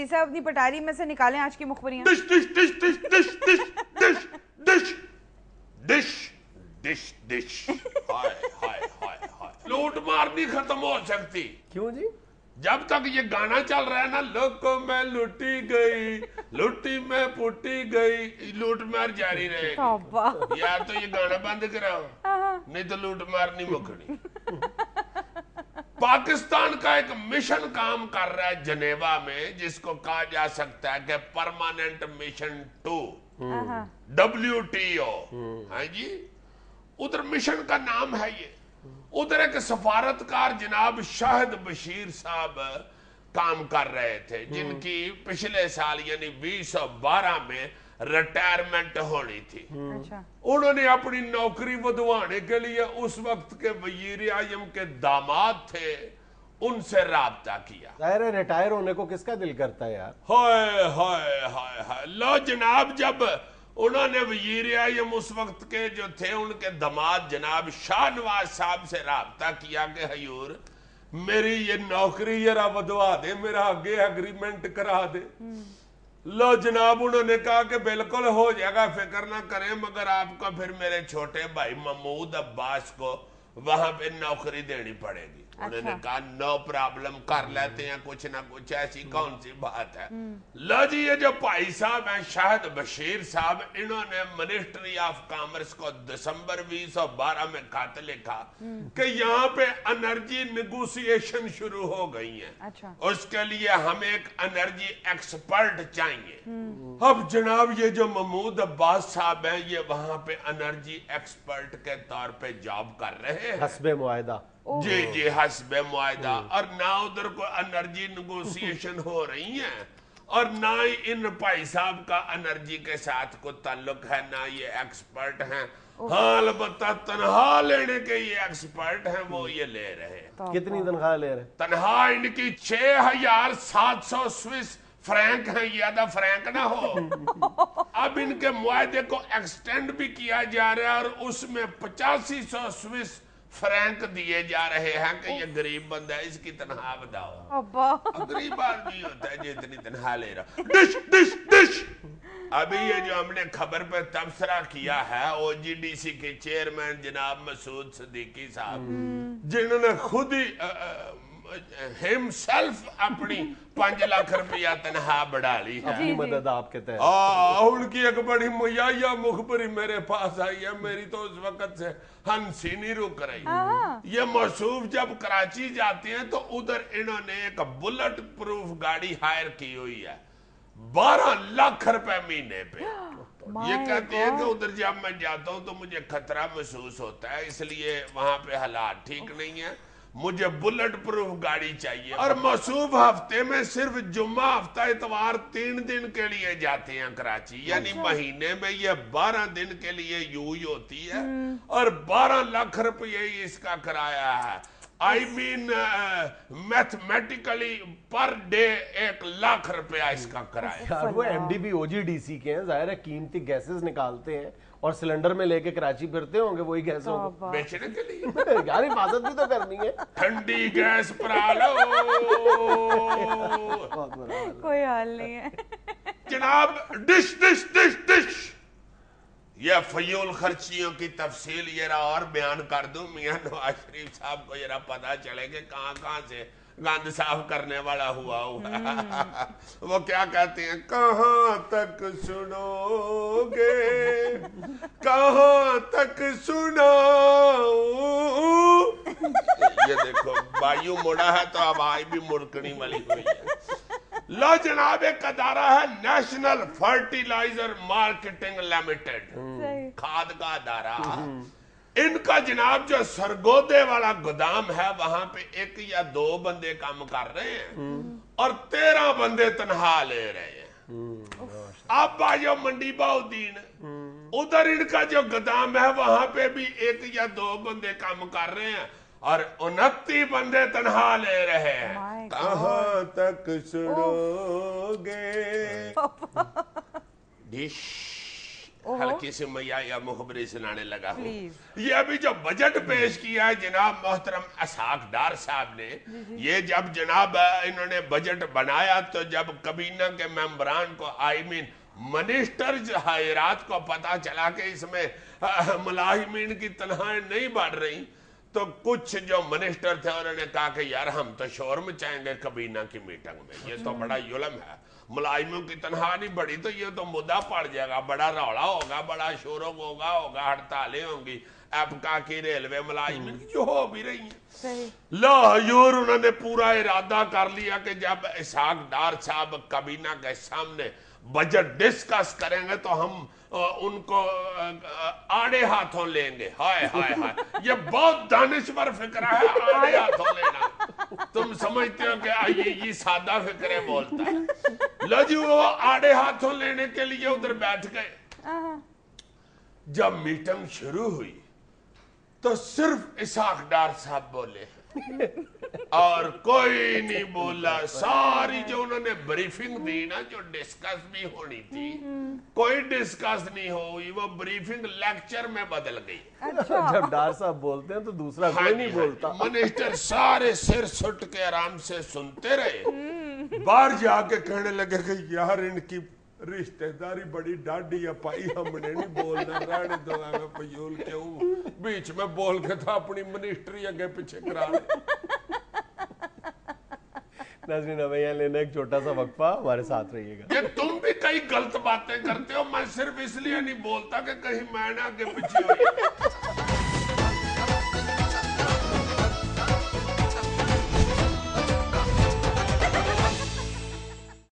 अजीज साहब अपनी पटारी में से निकालें आज की मुखबरियां। डिश डिश डिश डिश डिश डिश डिश डिश डिश डिश डिश हाय हाय हाय हाय। लूट मार नहीं खत्म हो सकती। क्यों जी? जब तक ये गाना चल रहा है ना, लोगों में लूटी गई, लूटी में पुटी गई, लूट मार जारी रहेगी। यार तो ये गाना बंद कराओ, नहीं तो लूट मार नहीं मुकनी। पाकिस्तान का एक मिशन काम कर रहा है जनेवा में, जिसको कहा जा सकता है कि परमानेंट मिशन 2 WTO। हाँ जी, उधर मिशन का नाम है ये। उधर एक सफारतकार जनाब शाहिद बशीर साहब काम कर रहे थे, जिनकी पिछले साल यानी 2012 में रिटायरमेंट होनी थी। अच्छा। उन्होंने अपनी नौकरी बढ़वाने के लिए उस वक्त के वजीर आजम के दामाद थे, उनसे राब्ता किया। जाहिर है रिटायर होने को किसका दिल करता है यार। हाय हाय हाय हाय। लो जनाब, जब उन्होंने वजीर आजम उस वक्त के जो थे उनके दामाद जनाब शाहनवाज साहब से राब्ता किया कि हजूर मेरी ये नौकरी जरा बढ़वा दे, मेरा आगे एग्रीमेंट करा दे। लो जनाब, उन्होंने कहा कि बिल्कुल हो जाएगा, फिक्र ना करें, मगर आपको फिर मेरे छोटे भाई महमूद अब्बास को वहां पे नौकरी देनी पड़ेगी। उन्होंने कहा नो प्रॉब्लम, कर लेते हैं कुछ ना कुछ, ऐसी कौन सी बात है। लो जी, ये जो भाई साहब हैं शाहिद बशीर साहब, इन्होंने मिनिस्ट्री ऑफ कॉमर्स को दिसंबर 2012 में खत लिखा कि यहाँ पे एनर्जी नेगोशिएशन शुरू हो गई है। अच्छा। उसके लिए हमें एक एनर्जी एक्सपर्ट चाहिए। अब जनाब ये जो महमूद अब्बास साहब हैं, ये वहां पे एनर्जी एक्सपर्ट के तौर पे जॉब कर रहे हैं हस्बे मुआहिदा। जी जी, हस्बे मुआहिदा। और ना उधर को एनर्जी नेगोशिएशन हो रही है, और ना ही इन भाई साहब का एनर्जी के साथ कोई ताल्लुक है, ना ये एक्सपर्ट हैं। हाँ, अलबत्ता तनख्वाह लेने के ये एक्सपर्ट हैं, वो ये ले रहे हैं। कितनी तनख्वाह ले रहे? तनख्वाह इनकी 6700 स्विस फ्रैंक है, ज्यादा फ्रैंक ना हो। अब इनके मुआहदे को एक्सटेंड भी किया जा रहा है, और उसमें 8500 स्विस फ्रैंक दिए जा रहे हैं कि ये गरीब बंदा है, इसकी तनख्वाह बताओ। गरीब आदमी होता है जो इतनी तनख्वाह ले रहा। डिश डिश डिश। अभी ये जो हमने खबर पे तबसरा किया है, OGDC के चेयरमैन जनाब मसूद सिद्दीकी साहब, जिन्होंने खुद ही हिमसेल्फ अपनी 5 लाख रुपया तनख्वाह बढ़ा ली है। अपनी मदद आपके तहत। उनकी एक बड़ी मुहैया मुखबरी मेरे पास आई है, मेरी तो उस वक्त से हंसी नहीं रुक रही। ये मसूफ जब कराची जाते हैं तो उधर इन्होंने एक बुलेट प्रूफ गाड़ी हायर की हुई है, 12 लाख रुपए महीने पे। ये कहते हैं कि उधर जब मैं जाता हूं तो मुझे खतरा महसूस होता है, इसलिए वहां पे हालात ठीक नहीं है, मुझे बुलेट प्रूफ गाड़ी चाहिए। और मसूफ हफ्ते में सिर्फ जुम्मा हफ्ता इतवार 3 दिन के लिए जाते हैं कराची, यानी महीने में ये 12 दिन के लिए यूज होती है, और 12 लाख रुपये इसका किराया है। I mean mathematically per day 1 lakh रुपया इसका किराया। यार वो MDB OGDC के हैं, जाहिर है कीमती गैसेस निकालते हैं और सिलेंडर में लेके कराची फिरते होंगे वही गैसों को बेचने के लिए। यार हिफाजत भी तो करनी है। ठंडी गैस पर लो। कोई हाल नहीं है जनाब। डिश डिश डिश डिश। यह फयूल खर्चियों की तफसील जरा और बयान कर दूं, मियां नवाज शरीफ साहब को जरा पता चले कि कहां कहां से गंद साफ करने वाला हुआ वो क्या कहते हैं, कहां तक सुनोगे, कहां तक सुनाऊं। ये देखो वायु मुड़ा है तो आवाज भी मुड़कनी वाली हुई है। लो जनाब, एक अदारा है नेशनल फर्टिलाइजर मार्केटिंग लिमिटेड, खाद का अदारा। इनका जनाब जो सरगोदे वाला गोदाम है, वहां पे 1 या 2 बंदे काम कर रहे हैं और 13 बंदे तनख्वाह ले रहे हैं। अब आयो मंडी बाउद्दीन, उधर इनका जो गोदाम है वहां पे भी 1 या 2 बंदे काम कर रहे हैं और 29 बंदे तनख्वाह ले रहे हैं। कहां तक सुनोगे। डिश हल्की सी मैया या मुखबरी सुनाने लगा हूँ। Please. ये अभी जो बजट पेश किया है जनाब मोहतरम इसहाक डार साहब ने, ये जब जनाब इन्होंने बजट बनाया तो जब कबीना के मेंबरान को मिनिस्टर्स हायरात को पता चला कि इसमें मुलाहिमीन की तनख्वाहें नहीं बढ़ रही, तो कुछ जो मिनिस्टर थे उन्होंने कहा कि यार हम तो शोर मचाएंगे कबीना की मीटिंग में, ये तो बड़ा जुल्म है, मुलाजिमों की तनख्वाह नहीं बढ़ी तो ये तो मुद्दा पड़ जाएगा, बड़ा रौला होगा, बड़ा शोर होगा, हड़तालें होंगी, एपका की रेलवे मुलाजिमीन की जो हो भी रही हैं। लो हजूर, उन्होंने पूरा इरादा कर लिया कि जब इसहाक डार साहब कबीना के सामने बजट डिस्कस करेंगे तो हम उनको आड़े हाथों लेंगे। हाय हाय हाय, ये बहुत दानिशवर फिक्र है, आड़े हाथों लेना। तुम समझते हो कि ये सादा फिक्र बोलता है। लो जी, वो आड़े हाथों लेने के लिए उधर बैठ गए। जब मीटिंग शुरू हुई तो सिर्फ इसहाक डार साहब बोले और कोई नहीं बोला। सारी जो उन्होंने ब्रीफिंग दी ना, जो डिस्कस भी होनी थी, कोई डिस्कस नहीं हुई, वो ब्रीफिंग लेक्चर में बदल गई। जब डार साहब बोलते हैं तो दूसरा कोई नहीं बोलता। मिनिस्टर सारे सिर सुट के आराम से सुनते रहे। बाहर जाके कहने लगे कि यार इनकी रिश्तेदारी बड़ी डाढ़ी है भाई, हमने नहीं बोलना, रहने दो, मैं फजूल क्यों बीच में बोल के तो अपनी मिनिस्ट्री आगे पीछे करा ले। नाज़रीन, हमें यहाँ लेना एक छोटा सा वक्फा, हमारे साथ रहिएगा। ये तुम भी कई गलत बातें करते हो, मैं सिर्फ इसलिए नहीं बोलता कि कहीं मैं ना आगे पीछे हो।